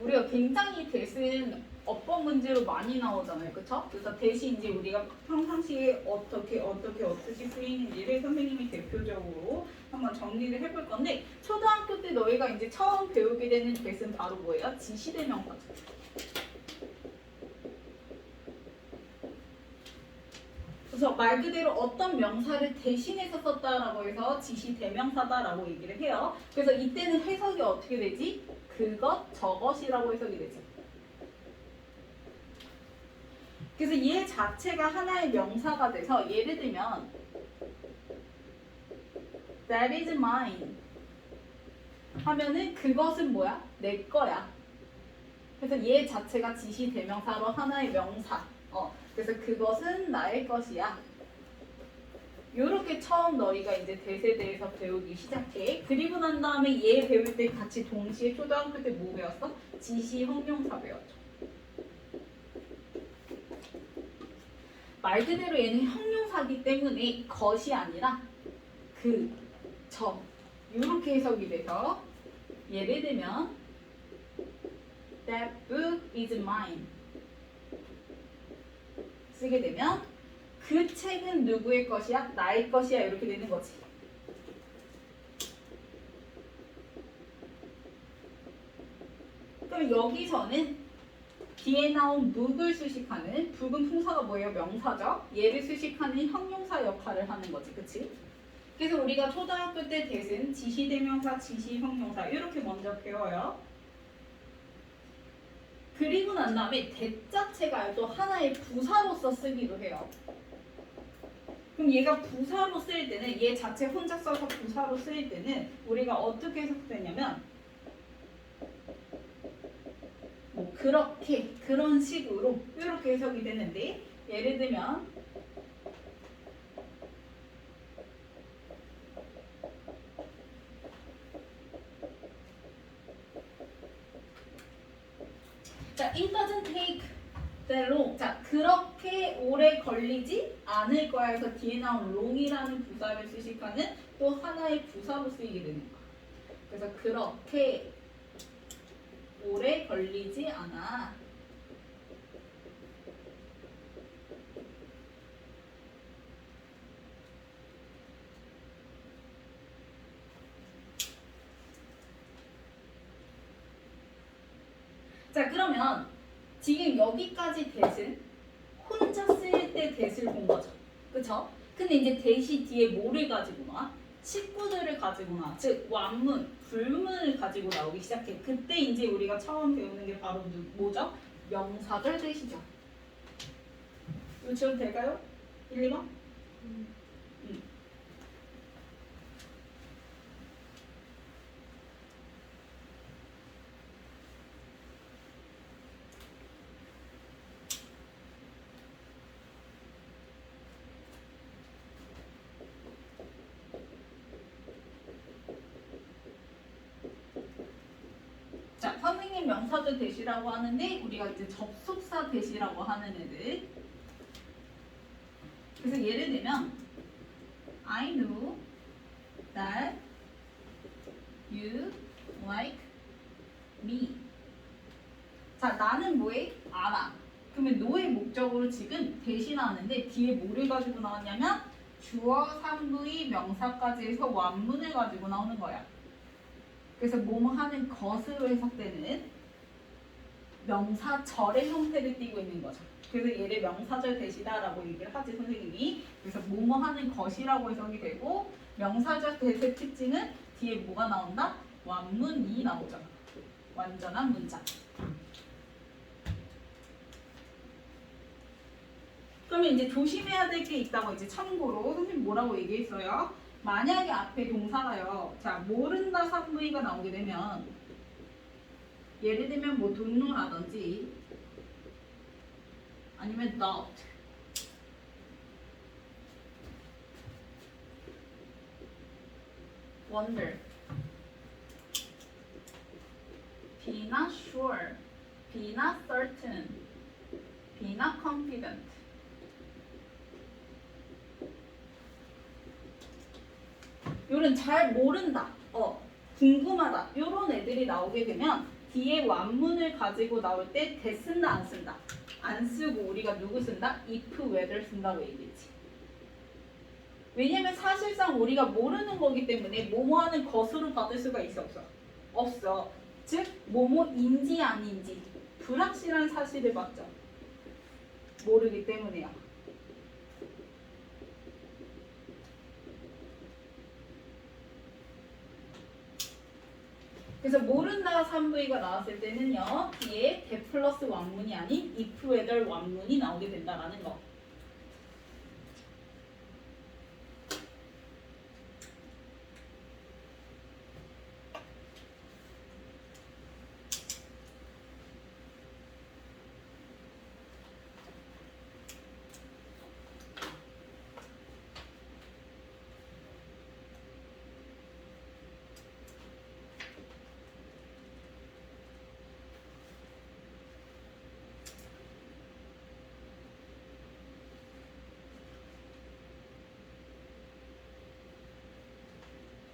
우리가 굉장히 대신 어법 문제로 많이 나오잖아요. 그쵸? 그래서 대신 이제 우리가 평상시에 어떻게 쓰이는지를 선생님이 대표적으로 한번 정리를 해볼 건데 초등학교 때 너희가 이제 처음 배우게 되는 대신 바로 뭐예요? 지시대명사죠. 그래서 말 그대로 어떤 명사를 대신해서 썼다라고 해서 지시대명사다라고 얘기를 해요. 그래서 이때는 해석이 어떻게 되지? 그것, 저것이라고 해석이 되지. 그래서 얘 자체가 하나의 명사가 돼서 예를 들면 That is mine 하면은 그것은 뭐야? 내 거야. 그래서 얘 자체가 지시대명사로 하나의 명사. 그래서 그것은 나의 것이야. 요렇게 처음 너희가 이제 대세에 대해서 배우기 시작해. 그리고 난 다음에 얘 배울 때 같이 동시에 초등학교 때 뭐 배웠어? 지시 형용사 배웠죠. 말 그대로 얘는 형용사기 때문에 것이 아니라 그, 저 이렇게 해석이 돼서 예를 들면 That book is mine 쓰게 되면 그 책은 누구의 것이야? 나의 것이야 이렇게 되는 거지. 그럼 여기서는 뒤에 나온 book을 수식하는 book은 품사가 뭐예요? 명사죠. 얘를 수식하는 형용사 역할을 하는 거지. 그치? 그래서 우리가 초등학교 때 대신 지시대명사, 지시형용사 이렇게 먼저 배워요. 그리고 난 다음에 that 자체가 또 하나의 부사로서 쓰기도 해요. 그럼 얘가 부사로 쓰일 때는 얘 자체 혼자 써서 부사로 쓰일 때는 우리가 어떻게 해석되냐면 뭐 그렇게 그런 식으로 이렇게 해석이 되는데 예를 들면 자, it doesn't take that long. 자, 그렇게 오래 걸리지 않을 거야 해서 뒤에 나온 long이라는 부사를 수식하는 또 하나의 부사로 쓰이게 되는 거야. 그래서 그렇게 오래 걸리지 않아. 자, 그러면 지금 여기까지 대신 혼자 쓰일 때 대실 본 거죠. 그쵸? 근데 이제 대시 뒤에 뭐를 가지고 나와? 식구들을 가지고 나와. 즉 완문, 불문을 가지고 나오기 시작해. 그때 이제 우리가 처음 배우는 게 바로 뭐죠? 명사절 대시죠. 이거 지워도 될까요? 1, 2번? 자, 선생님 명사절 대시라고 하는데 우리가 이제 접속사 대시라고 하는 애들. 그래서 예를 들면 I know that you like me. 자, 나는 뭐해? 알아. 그러면 know의 목적으로 지금 대신하는데 뒤에 뭐를 가지고 나왔냐면 주어, 산부의, 명사까지 해서 완문을 가지고 나오는 거야. 그래서 뭐뭐 하는 것으로 해석되는 명사절의 형태를 띠고 있는 거죠. 그래서 얘를 명사절 대시다라고 얘기를 하지 선생님이. 그래서 뭐뭐 하는 것이라고 해석이 되고 명사절 대세 특징은 뒤에 뭐가 나온다? 완문이 나오잖아. 완전한 문장. 그러면 이제 조심해야 될 게 있다고 이제 참고로 선생님 뭐라고 얘기했어요? 만약에 앞에 동사가요. 자, 모른다 산부의가 나오게 되면 예를 들면 뭐 don't know라든지 아니면 not wonder be not sure be not certain be not confident 요런 잘 모른다, 궁금하다 요런 애들이 나오게 되면 뒤에 완문을 가지고 나올 때 대 쓴다 안 쓴다? 안 쓰고 우리가 누구 쓴다? if, whether 쓴다고 얘기했지. 왜냐면 사실상 우리가 모르는 거기 때문에 뭐뭐 하는 것으로 받을 수가 있어 없어? 없어. 즉 뭐뭐인지 아닌지 불확실한 사실을 받죠. 모르기 때문에요. 그래서 모른다 3V가 나왔을 때는요. 뒤에 대 플러스 완문이 아닌 if, whether 완문이 나오게 된다라는 거.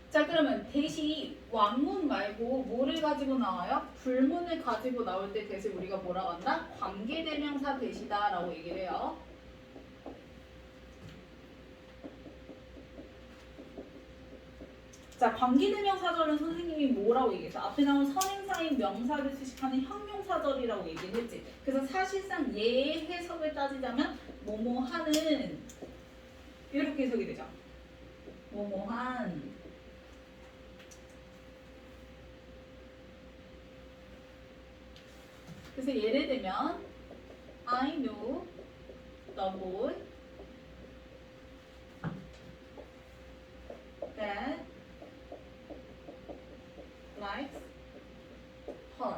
자 그러면 대시 완문 말고 뭐를 가지고 나와요? 불문을 가지고 나올 때 대시 우리가 뭐라고 한다? 관계대명사 대시다 라고 얘기를 해요. 자 관계대명사절은 선생님이 뭐라고 얘기했어? 앞에 나온 선행사인 명사를 수식하는 형용사절이라고 얘기를 했지. 그래서 사실상 얘의 해석을 따지자면 뭐뭐하는 이렇게 해석이 되죠. 뭐뭐한 그래서 예를 들면 I know the boy that likes her.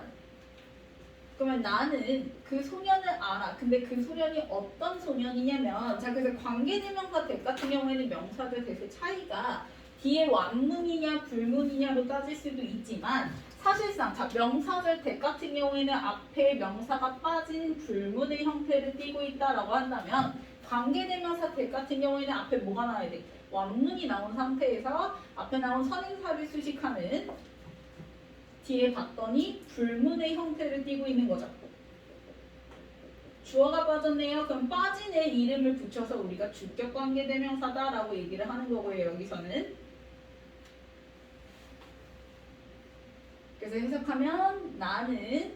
그러면 나는 그 소년을 알아. 근데 그 소년이 어떤 소년이냐면 자 그래서 관계대명사 대 같은 경우에는 명사들 대의 차이가 뒤에 완문이냐 불문이냐로 따질 수도 있지만 사실상 자 명사절 대 같은 경우에는 앞에 명사가 빠진 불문의 형태를 띠고 있다라고 한다면 관계대명사 대 같은 경우에는 앞에 뭐가 나와야 돼? 완문이 나온 상태에서 앞에 나온 선행사를 수식하는 뒤에 봤더니 불문의 형태를 띠고 있는 거죠. 주어가 빠졌네요. 그럼 빠진 애 이름을 붙여서 우리가 주격관계대명사다라고 얘기를 하는 거고요. 여기서는. 그래서 해석하면 나는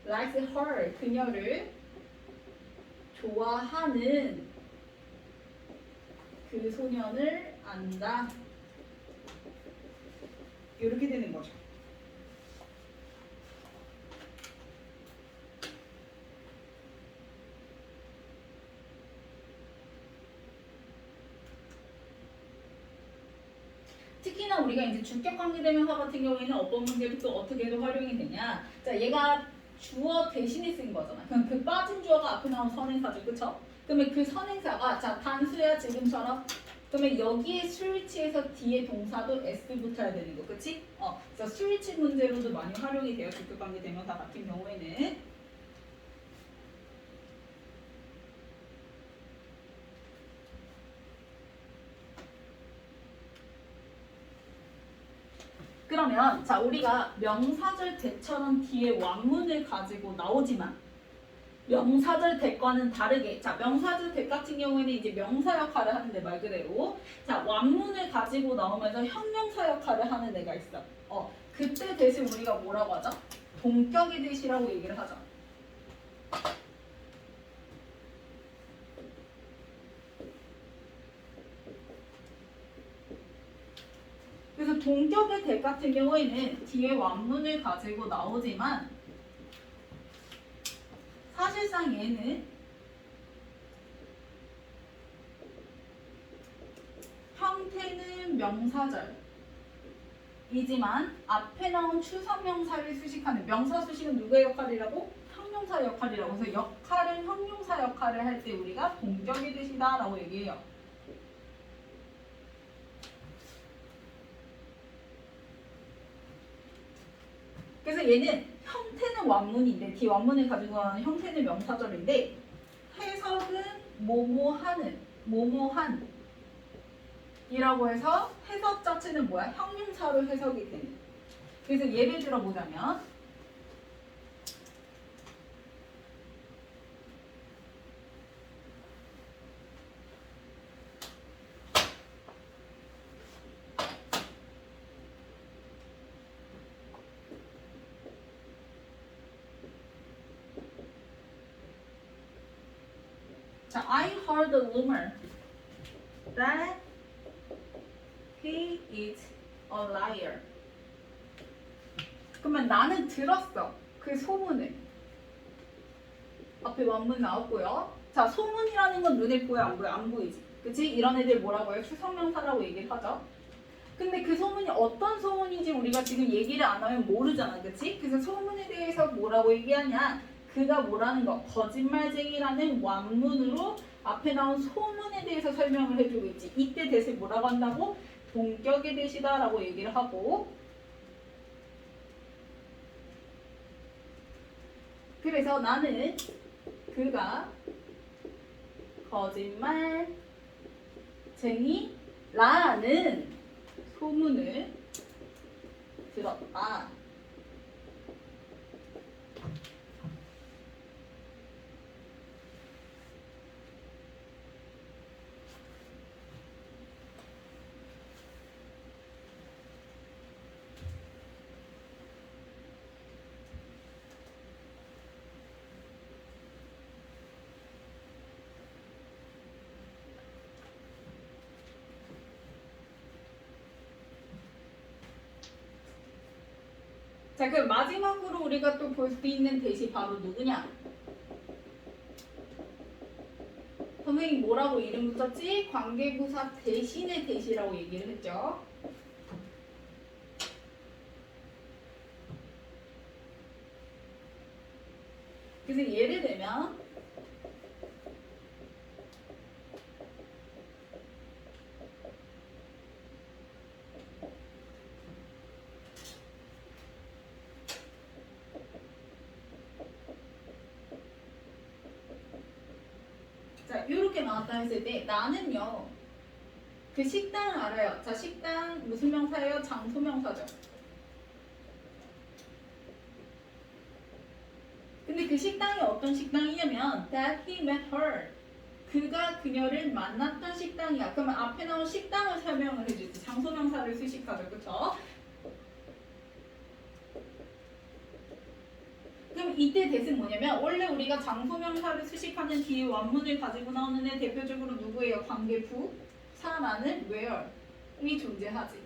likes her 그녀를 좋아하는 그 소년을 안다. 이렇게 되는 거죠. 특히나 우리가 이제 주격관계대명사 같은 경우에는 어떤 문제를 또 어떻게도 활용이 되냐. 자, 얘가 주어 대신에 쓴 거잖아. 그럼 그 빠진 주어가 앞에 나온 선행사죠. 그쵸? 그러면 그 선행사가 자 단수야 지금처럼 그러면 여기에 스위치에서 뒤에 동사도 S 붙어야 되는 거. 그치? 그래서 스위치 문제로도 많이 활용이 돼요. 주격관계대명사 같은 경우에는. 그러면 자 우리가 명사절 대처럼 뒤에 완문을 가지고 나오지만 명사절 대과는 다르게 자 명사절 대 같은 경우에는 이제 명사 역할을 하는데 말 그대로 자 완문을 가지고 나오면서 형용사 역할을 하는 애가 있어. 그때 대신 우리가 뭐라고 하죠? 동격의 대시라고 얘기를 하죠. 그래서 동격의 대 같은 경우에는 뒤에 완문을 가지고 나오지만 사실상 얘는 형태는 명사절이지만 앞에 나온 추상명사를 수식하는 명사 수식은 누구의 역할이라고? 형용사 역할이라고. 그래서 역할은 형용사 역할을 할 때 우리가 동격의 대시다 라고 얘기해요. 그래서 얘는 형태는 완문인데 뒤 완문을 가지고 가는 형태는 명사절인데 해석은 뭐뭐하는 뭐뭐한 이라고 해서 해석 자체는 뭐야? 형용사로 해석이 되는. 그래서 예를 들어 보자면 자, I heard a rumor that he is a liar. 그러면 나는 들었어. 그 소문을. 앞에 원문 나왔고요. 자, 소문이라는 건 눈에 보여 안 보여? 안 보이지. 그치? 이런 애들 뭐라고 해요? 추상명사라고 얘기를 하죠. 근데 그 소문이 어떤 소문인지 우리가 지금 얘기를 안 하면 모르잖아. 그치? 그래서 소문에 대해서 뭐라고 얘기하냐? 그가 뭐라는 거? 거짓말쟁이라는 완문으로 앞에 나온 소문에 대해서 설명을 해주고 있지. 이때 대신 뭐라고 한다고? 본격의 대시다 라고 얘기를 하고, 그래서 나는 그가 거짓말쟁이라는 소문을 들었다. 자, 그럼 마지막으로 우리가 또 볼 수 있는 대시 바로 누구냐? 선생님 뭐라고 이름 붙였지? 관계부사 대신의 대시라고 얘기를 했죠. 그래서 예를 들면 이렇게 나왔다 했을 때 나는요 그 식당을 알아요. 자, 식당 무슨 명사예요? 장소명사죠. 근데 그 식당이 어떤 식당이냐면 that he met her, 그가 그녀를 만났던 식당이야. 그러면 앞에 나온 식당을 설명을 해주지. 장소명사를 수식하죠. 그쵸? 그럼 이때 대신 뭐냐면 원래 우리가 장소명사를 수식하는 뒤에 원문을 가지고 나오는 애 대표적으로 누구예요? 관계부사라는 where이 존재하지.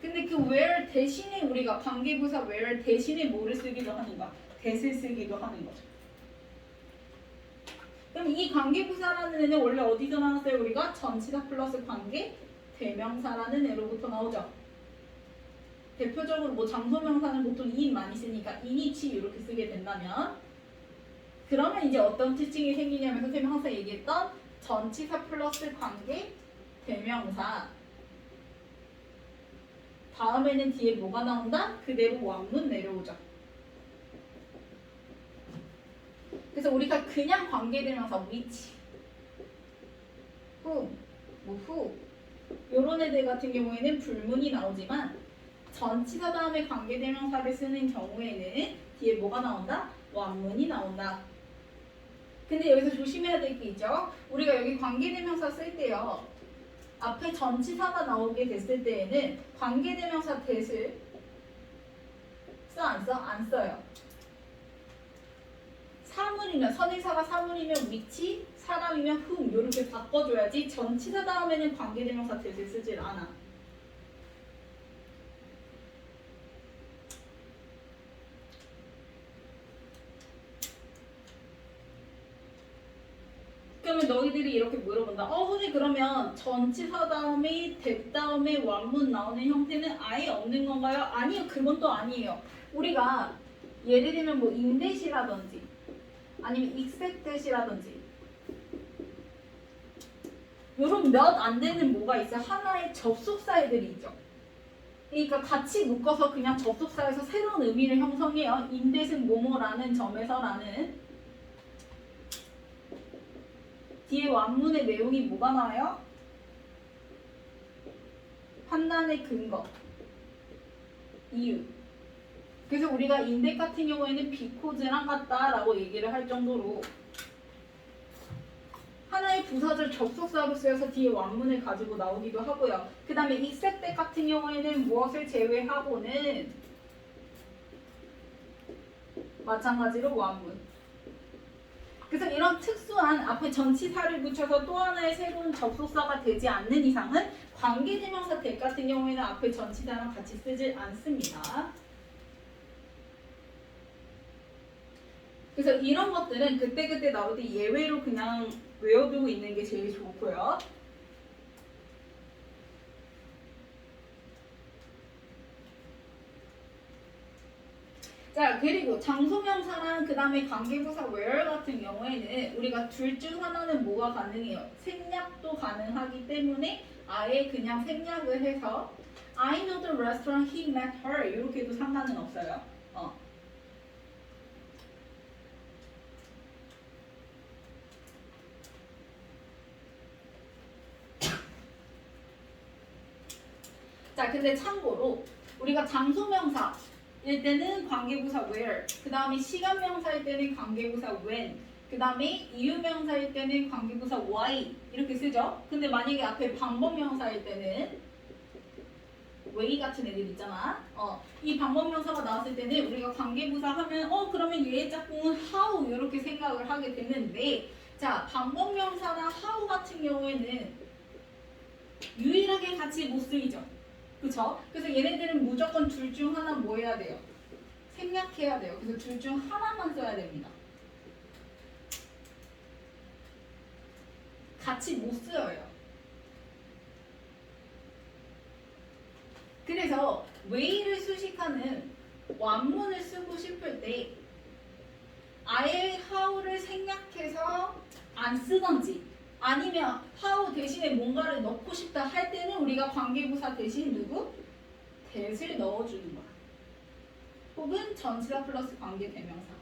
근데 그 where 대신에 우리가 관계부사 where 대신에 뭐를 쓰기도 하는가? that을 쓰기도 하는 거죠. 그럼 이 관계부사라는 애는 원래 어디서 나왔어요? 우리가 전치사 플러스 관계 대명사라는 애로부터 나오죠. 대표적으로 뭐 장소명사는 보통 in 많이 쓰니까 in이치 이렇게 쓰게 된다면, 그러면 이제 어떤 특징이 생기냐면 선생님이 항상 얘기했던 전치사 플러스 관계 대명사 다음에는 뒤에 뭐가 나온다? 그대로 원문 내려오죠. 그래서 우리가 그냥 관계대명사 which, whom, 뭐 who 요런 애들 같은 경우에는 불문이 나오지만 전치사 다음에 관계대명사를 쓰는 경우에는 뒤에 뭐가 나온다? 원문이 나온다. 근데 여기서 조심해야 될 게 있죠. 우리가 여기 관계대명사 쓸 때요. 앞에 전치사가 나오게 됐을 때에는 관계대명사 that을 써? 안 써? 안 써요. 사물이면, 선행사가 사물이면 which, 사람이면 whom 이렇게 바꿔줘야지 전치사 다음에는 관계대명사 that을 쓰질 않아. 그러면 너희들이 이렇게 물어본다. 선생님 그러면 전치사 다음에 that 다음에 원문 나오는 형태는 아예 없는 건가요? 아니요. 그건 또 아니에요. 우리가 예를 들면 뭐 inThat이라든지 아니면 except이라든지 이런 몇 안 되는 뭐가 있어요? 하나의 접속사애들이 있죠. 그러니까 같이 묶어서 그냥 접속사에서 새로운 의미를 형성해요. inThat은 뭐뭐라는 점에서라는 뒤에 원문의 내용이 뭐가 나와요? 판단의 근거, 이유. 그래서 우리가 인덱 같은 경우에는 비코즈랑 같다라고 얘기를 할 정도로 하나의 부사절 접속사로 쓰여서 뒤에 원문을 가지고 나오기도 하고요. 그 다음에 except 같은 경우에는 무엇을 제외하고는 마찬가지로 완문. 그래서 이런 특수한 앞에 전치사를 붙여서 또 하나의 새로운 접속사가 되지 않는 이상은 관계대명사 대 같은 경우에는 앞에 전치사랑 같이 쓰질 않습니다. 그래서 이런 것들은 그때그때 나올 때 예외로 그냥 외워두고 있는 게 제일 좋고요. 자, 그리고 장소명사랑 그 다음에 관계부사 where 같은 경우에는 우리가 둘 중 하나는 뭐가 가능해요? 생략도 가능하기 때문에 아예 그냥 생략을 해서 I know the restaurant he met her 이렇게 해도 상관은 없어요. 자, 근데 참고로 우리가 장소명사일 때는 관계부사 where, 그 다음에 시간명사일 때는 관계부사 when, 그 다음에 이유명사일 때는 관계부사 why 이렇게 쓰죠. 근데 만약에 앞에 방법명사일 때는 way 같은 애들 있잖아. 이 방법명사가 나왔을 때는 우리가 관계부사 하면 그러면 얘의 짝꿍은 how 이렇게 생각을 하게 되는데, 자, 방법명사나 how 같은 경우에는 유일하게 같이 못 쓰이죠. 그쵸? 그래서 얘네들은 무조건 둘 중 하나 뭐 해야 돼요? 생략해야 돼요. 그래서 둘 중 하나만 써야 됩니다. 같이 못 써요. 그래서 way를 수식하는 완문을 쓰고 싶을 때 아예 how를 생략해서 안 쓰던지 아니면 how 대신에 뭔가를 넣고 싶다 할 때는 우리가 관계부사 대신 누구? that을 넣어주는 거야. 혹은 전치사 플러스 관계대명사.